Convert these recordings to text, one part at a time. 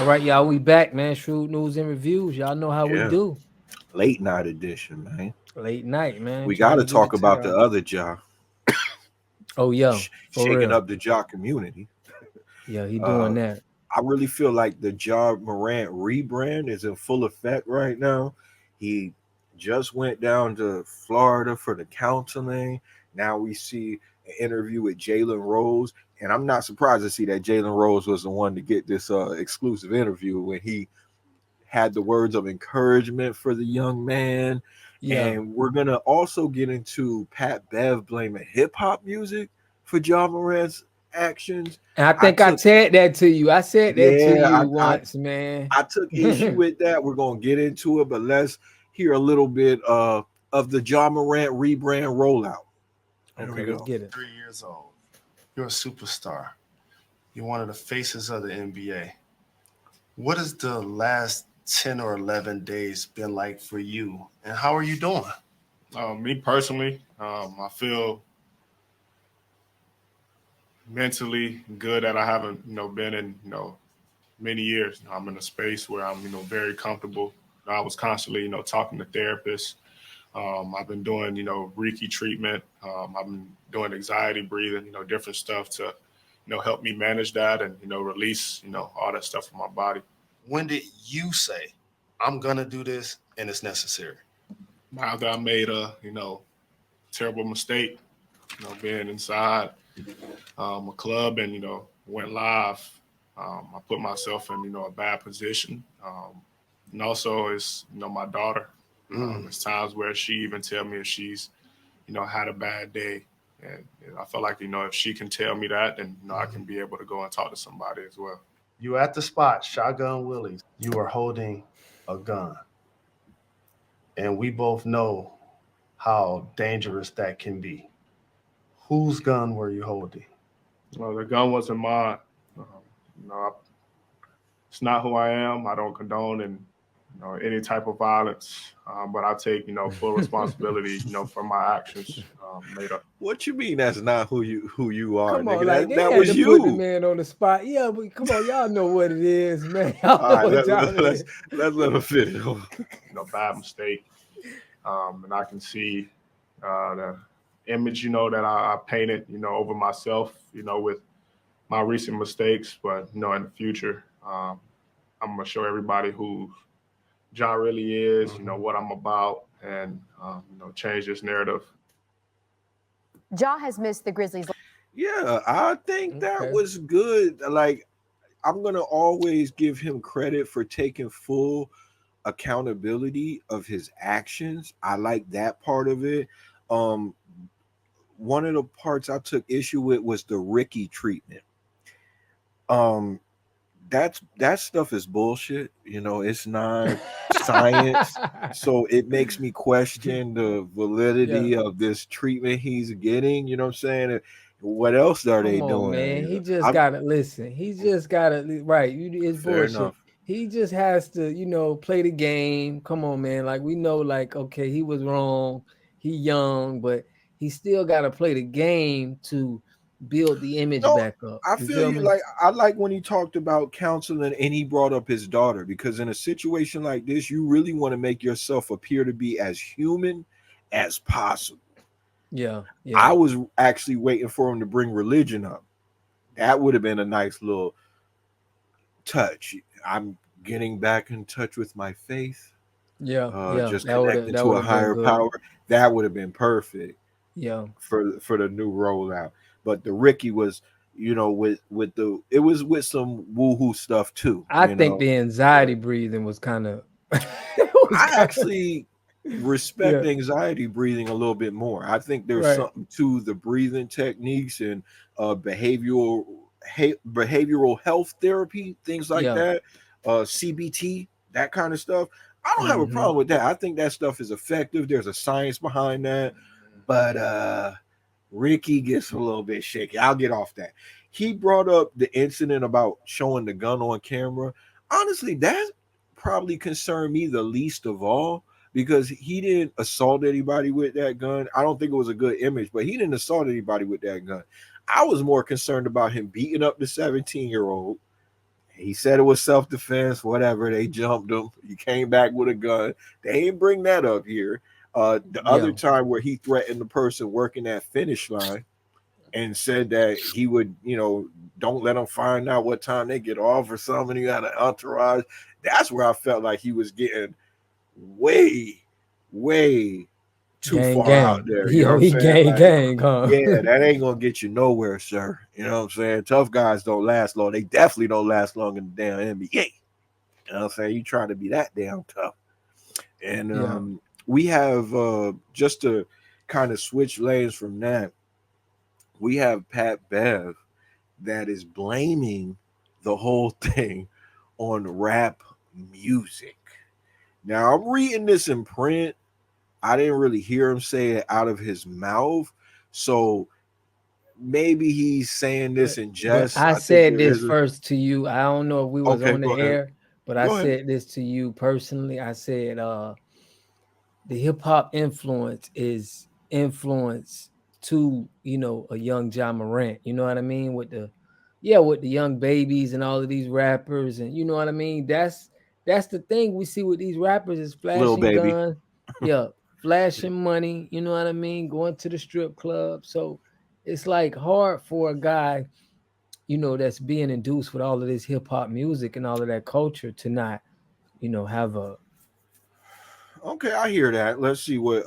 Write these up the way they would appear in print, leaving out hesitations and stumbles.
All right, y'all, we back, man. Shrewd news and reviews. Y'all know how we Yeah, do. late night edition, man. Late night, man. We got Trying to to get talk it to about the y'all. other Ja, Oh, yeah, for shaking real. up the Ja community. Yeah, he Uh, doing that. I really feel like the Ja Morant rebrand is in full effect right now. He just went down to Florida for the counseling. Now we see an interview with Jaylen Rose, and I'm not surprised to see that Jaylen Rose was the one to get this exclusive interview when he had the words of encouragement for the young man. Yeah. And we're gonna also get into Pat Bev blaming hip hop music for Ja Morant's actions. And I I think I took said that to you. I said that to yeah, you I once, man. I took issue with that. We're gonna get into it, but let's hear a little bit of the Ja Morant rebrand rollout. Here Okay, we let's go. get it. 3 years old. You're a superstar. You're one of the faces of the NBA. What has the last 10 or 11 days been like for you? And how are you doing? Me personally, I feel mentally good that I haven't, been in, many years. I'm in a space where I'm, very comfortable. I was constantly, talking to therapists. I've been doing, Reiki treatment. I've been doing anxiety breathing, different stuff to, help me manage that and, release, all that stuff from my body. When did you say, I'm going to do this and it's necessary? After I made a, terrible mistake, being inside a club and, went live. I put myself in, a bad position. And also it's, my daughter. There's times where she even tell me if she's, had a bad day. And I feel like, if she can tell me that, then, I can be able to go and talk to somebody as well. You at the spot, Shotgun Willie's. You are holding a gun. And we both know how dangerous that can be. Whose gun were you holding? Well, the gun wasn't mine. Um, it's not who I am. I don't condone and any type of violence, but I take full responsibility for my actions later. What you mean that's not who you are, Come on, nigga? like That they that had was to put the you. man on the spot. Yeah, but come on, y'all know what it is, man. Y'all All know right, what time it let's is. let him finish. Bad mistake, and I can see the image that I painted over myself with my recent mistakes, but in the future, I'm gonna show everybody who Ja really is, what I'm about, and change this narrative. Ja has missed the Grizzlies. Yeah, I think that Okay. was good. Like, I'm gonna always give him credit for taking full accountability of his actions. I like that part of it. Um, one of the parts I took issue with was the Ricky treatment. Um, that stuff is bullshit. It's not science. So it makes me question the Yeah. validity of this treatment he's getting. You know what I'm saying? What else are they Come on, doing? man. He just I'm gotta listen. He just gotta right. It's fair bullshit. enough. He just has to, play the game. Come on, man. Like we know, like okay, he was wrong. He young, but he still gotta play the game to build the image No, back up. I You feel feel you. me? Like I like when he talked about counseling and he brought up his daughter because in a situation like this, you really want to make yourself appear to be as human as possible. Yeah, I yeah. was actually waiting for him to bring religion up. That would have been a nice little touch. I'm getting back in touch with my faith, Yeah, yeah. just That connecting would to have a been higher good. power. That would have been perfect Yeah. for the new rollout. But the Ricky was, with the it was with some woohoo stuff too. I think the But anxiety breathing was kind of it was I kind of actually respect yeah, anxiety breathing a little bit more. I think there's right. something to the breathing techniques and behavioral health therapy, things like Yeah. that, CBT, that kind of stuff. I don't have a Hmm. problem with that. I think that stuff is effective. There's a science behind that. But Ricky gets a little bit shaky. I'll get off that. He brought up the incident about showing the gun on camera. Honestly, that probably concerned me the least of all because he didn't assault anybody with that gun. I don't think it was a good image, but he didn't assault anybody with that gun. I was more concerned about him beating up the 17-year-old He said it was self-defense, whatever. They jumped him. He came back with a gun. They ain't bring that up here. The Yeah. other time where he threatened the person working that finish line and said that he would, don't let them find out what time they get off or something. He had an entourage. That's where I felt like he was getting way, way too Gang, far out gang. there. You know what Yo, I'm he saying? gang, Like, gang, huh? yeah, that ain't gonna get you nowhere, sir. You know what I'm saying? Tough guys don't last long. They definitely don't last long in the damn NBA. You know what I'm saying? You trying to be that damn tough. And Yeah. we have just to kind of switch lanes from that, we have Pat Bev that is blaming the whole thing on rap music. Now I'm reading this in print. I didn't really hear him say it out of his mouth. So maybe he's saying this in But jest. I I think said there this is a first to you. I don't know if we was okay, on the go ahead. air, but I Go ahead. said this to you personally. I said the hip hop influence is influence to, a young Ja Morant. You know what I mean? With the young babies and all of these rappers, and you know what I mean? That's the thing we see with these rappers is Little flashing baby. guns, yeah, flashing money, you know what I mean? Going to the strip club. So it's like hard for a guy, that's being induced with all of this hip hop music and all of that culture to not, have a Okay, I hear that. Let's see what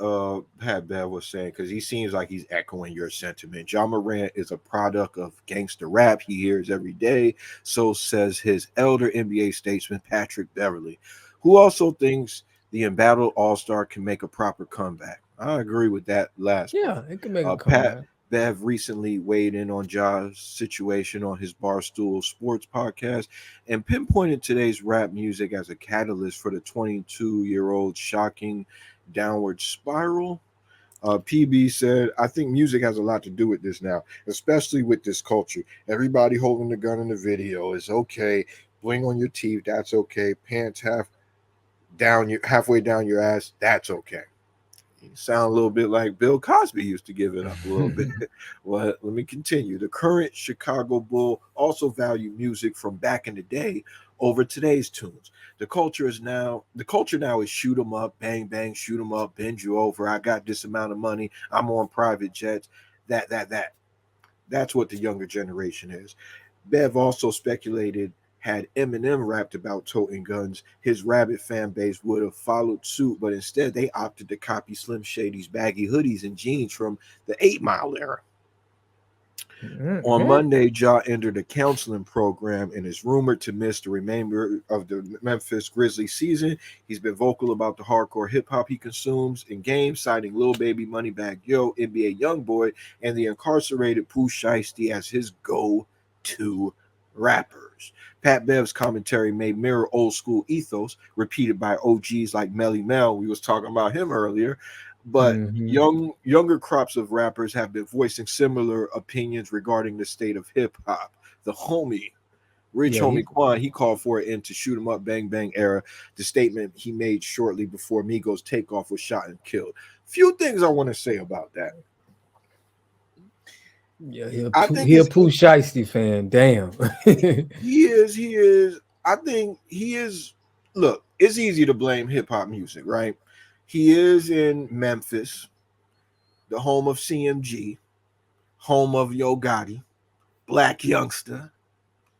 Pat Bev was saying because he seems like he's echoing your sentiment. Ja Morant is a product of gangster rap he hears every day. So says his elder NBA statesman Patrick Beverly, who also thinks the embattled All-Star can make a proper comeback. I agree with that last part. yeah, it can make a Pat comeback. Bev recently weighed in on Ja's situation on his Barstool Sports podcast and pinpointed today's rap music as a catalyst for the 22-year-old shocking downward spiral. PB said, I think music has a lot to do with this now, especially with this culture. Everybody holding the gun in the video is okay. Bling on your teeth, that's okay. Pants halfway down your ass, that's okay. You sound a little bit like Bill Cosby used to give it up a little bit. Well, let me continue. The current Chicago Bull also value music from back in the day over today's tunes. The culture now is shoot 'em up, bang bang, shoot 'em up, bend you over. I got this amount of money. I'm on private jets. That. That's what the younger generation is. Bev also speculated had Eminem rapped about toting guns, his rabid fan base would have followed suit, but instead they opted to copy Slim Shady's baggy hoodies and jeans from the 8 Mile era. On Mhm. Monday, Ja entered a counseling program and is rumored to miss the remainder of the Memphis Grizzlies season. He's been vocal about the hardcore hip hop he consumes in games, citing Lil Baby, Moneybagg Yo, NBA YoungBoy, and the incarcerated Pooh Shiesty as his go-to rappers. Pat Bev's commentary may mirror old school ethos, repeated by OGs like Melly Mel. We was talking about him earlier, but Mhm. younger crops of rappers have been voicing similar opinions regarding the state of hip hop. The homie, Rich Yeah, Homie Quan, he called for it into shoot 'em up bang bang era. The statement he made shortly before Migos takeoff was shot and killed. Few things I want to say about that. yeah, I think he a it's Pooh Shiesty fan. Damn. he is. I think he is. Look, it's easy to blame hip hop music, right? He is in Memphis, the home of CMG, home of Yo Gotti, Black Youngster.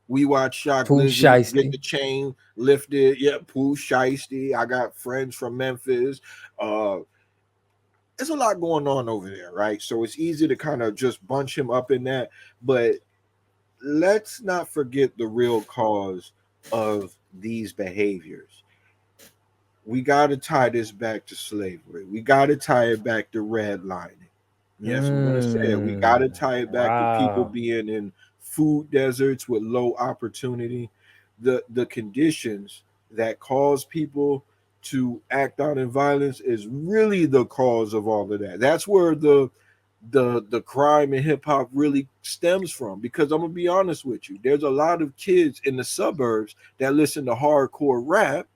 We watch Shock Pooh Glizzy get Shiesty. the chain lifted. Yeah, Pooh Shiesty. I got friends from Memphis. Uh, there's a lot going on over there, right? So it's easy to kind of just bunch him up in that. But let's not forget the real cause of these behaviors. We got to tie this back to slavery. We got to tie it back to redlining. Yes, I'm going to say it. We got to tie it back to people Wow. being in food deserts with low opportunity. The conditions that cause people to act out in violence is really the cause of all of that. That's where the crime in hip hop really stems from. Because I'm gonna be honest with you, there's a lot of kids in the suburbs that listen to hardcore rap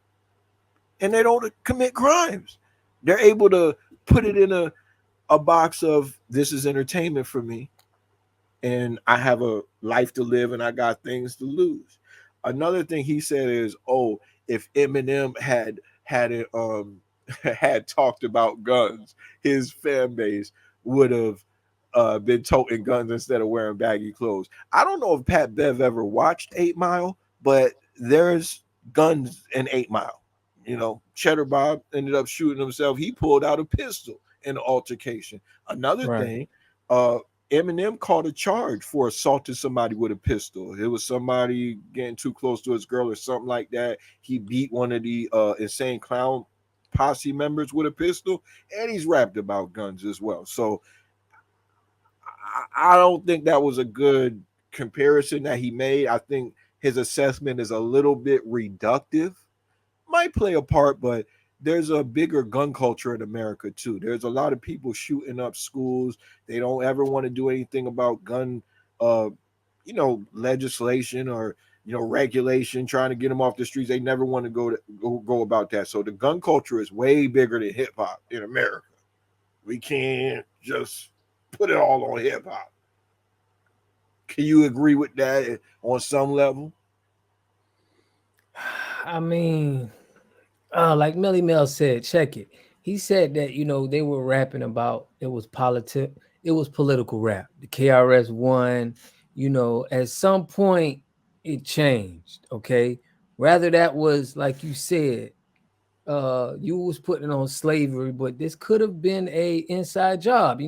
and they don't commit crimes. They're able to put it in a box of this is entertainment for me and I have a life to live and I got things to lose. Another thing he said is, "Oh, if Eminem had it had talked about guns, his fan base would have been toting guns instead of wearing baggy clothes." I don't know if Pat Bev ever watched 8 Mile, but there's guns in 8 Mile. You know, Cheddar Bob ended up shooting himself. He pulled out a pistol in the altercation. Another Right. thing, uh, Eminem caught a charge for assaulting somebody with a pistol. It was somebody getting too close to his girl or something like that. He beat one of the Insane Clown posse members with a pistol, and he's rapped about guns as well. So I don't think that was a good comparison that he made. I think his assessment is a little bit reductive. Might play a part, but there's a bigger gun culture in America too. There's a lot of people shooting up schools. They don't ever want to do anything about gun, uh, legislation or regulation, trying to get them off the streets. They never want to go about that. So the gun culture is way bigger than hip hop in America. We can't just put it all on hip hop. Can you agree with that on some level? I mean, like Melly Mel said, check it. He said that they were rapping about it was political rap. The KRS One, at some point it changed. Okay, rather that was like you said, you was putting on slavery, but this could have been a inside job.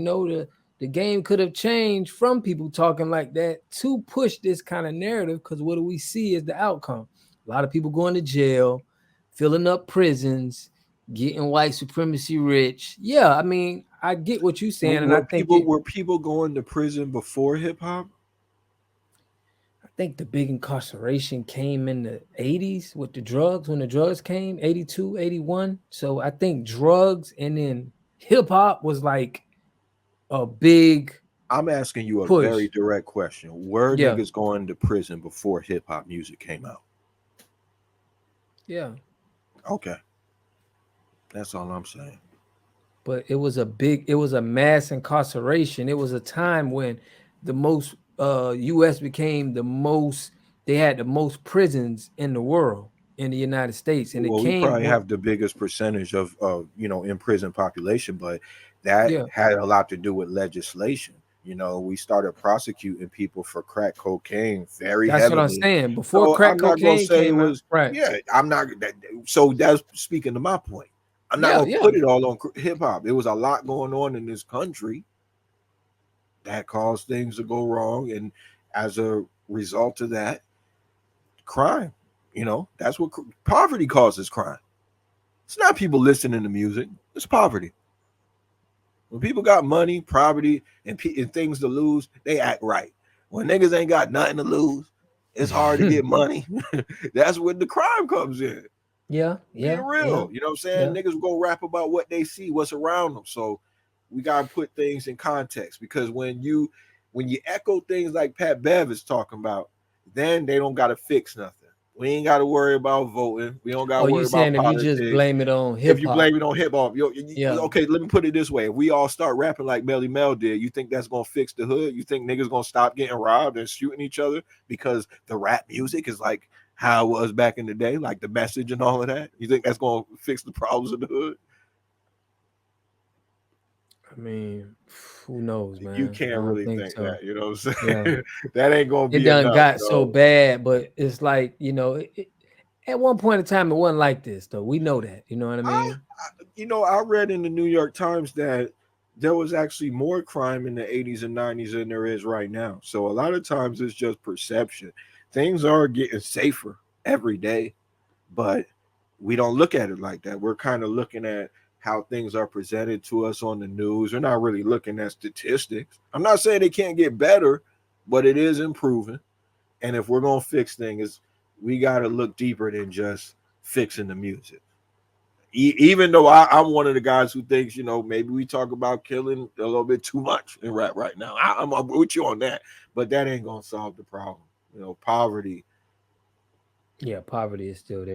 The game could have changed from people talking like that to push this kind of narrative. Because what do we see is the outcome? A lot of people going to jail, filling up prisons, getting white supremacy rich. Yeah, I mean, I get what you're saying, and Were people going to prison before hip hop? I think the big incarceration came in the 80s with the drugs, when the drugs came, 82, 81. So I think drugs and then hip hop was like a big I'm asking you a push. very direct question. Were Yeah. niggas going to prison before hip hop music came out? Yeah. Okay. That's all I'm saying. But it was a mass incarceration. It was a time when the most US became they had the most prisons in the world, in the United States. And it Well, we came probably when, have the biggest percentage of in prison population, but that yeah, had a lot to do with legislation. We started prosecuting people for crack cocaine very that's what I'm heavily. saying. Before So crack I'm not gonna cocaine say it came out. was. Right. Yeah, I'm not. So that's speaking to my point. I'm not Yeah, gonna yeah. put it all on hip hop. There was a lot going on in this country that caused things to go wrong, and as a result of that, crime. That's what poverty causes crime. It's not people listening to music. It's poverty. When people got money, property, and things to lose, they act right. When niggas ain't got nothing to lose, it's hard to get money. That's when the crime comes in. Yeah, Being yeah, yeah, real. You know what I'm saying? yeah. Niggas go rap about what they see, what's around them. So we gotta put things in context, because when you echo things like Pat Bev is talking about, then they don't gotta fix nothing. We ain't gotta worry about voting. We don't gotta Oh, you worry about saying if you just politics. blame it on If hip you hop? blame it on hip hop, Yeah. okay, let me put it this way: if we all start rapping like Melly Mel did, you think that's gonna fix the hood? You think niggas gonna stop getting robbed and shooting each other because the rap music is like how it was back in the day, like the message and all of that? You think that's gonna fix the problems in the hood? I mean, who knows, You man? I can't don't really think think so. that. You know what I'm Yeah. saying? That ain't gonna It be done enough. got so bad, but it's like, at one point in time, it wasn't like this, though. We know that. You know what I I, mean? I read in the New York Times that there was actually more crime in the 80s and 90s than there is right now. So a lot of times it's just perception. Things are getting safer every day, but we don't look at it like that. We're kind of looking at how things are presented to us on the news. We're not really looking at statistics. I'm not saying it can't get better, but it is improving. And if we're going to fix things, we got to look deeper than just fixing the music. Even though I'm one of the guys who thinks, maybe we talk about killing a little bit too much in rap right now. I'm with you on that, but that ain't going to solve the problem. Poverty. Yeah, poverty is still there.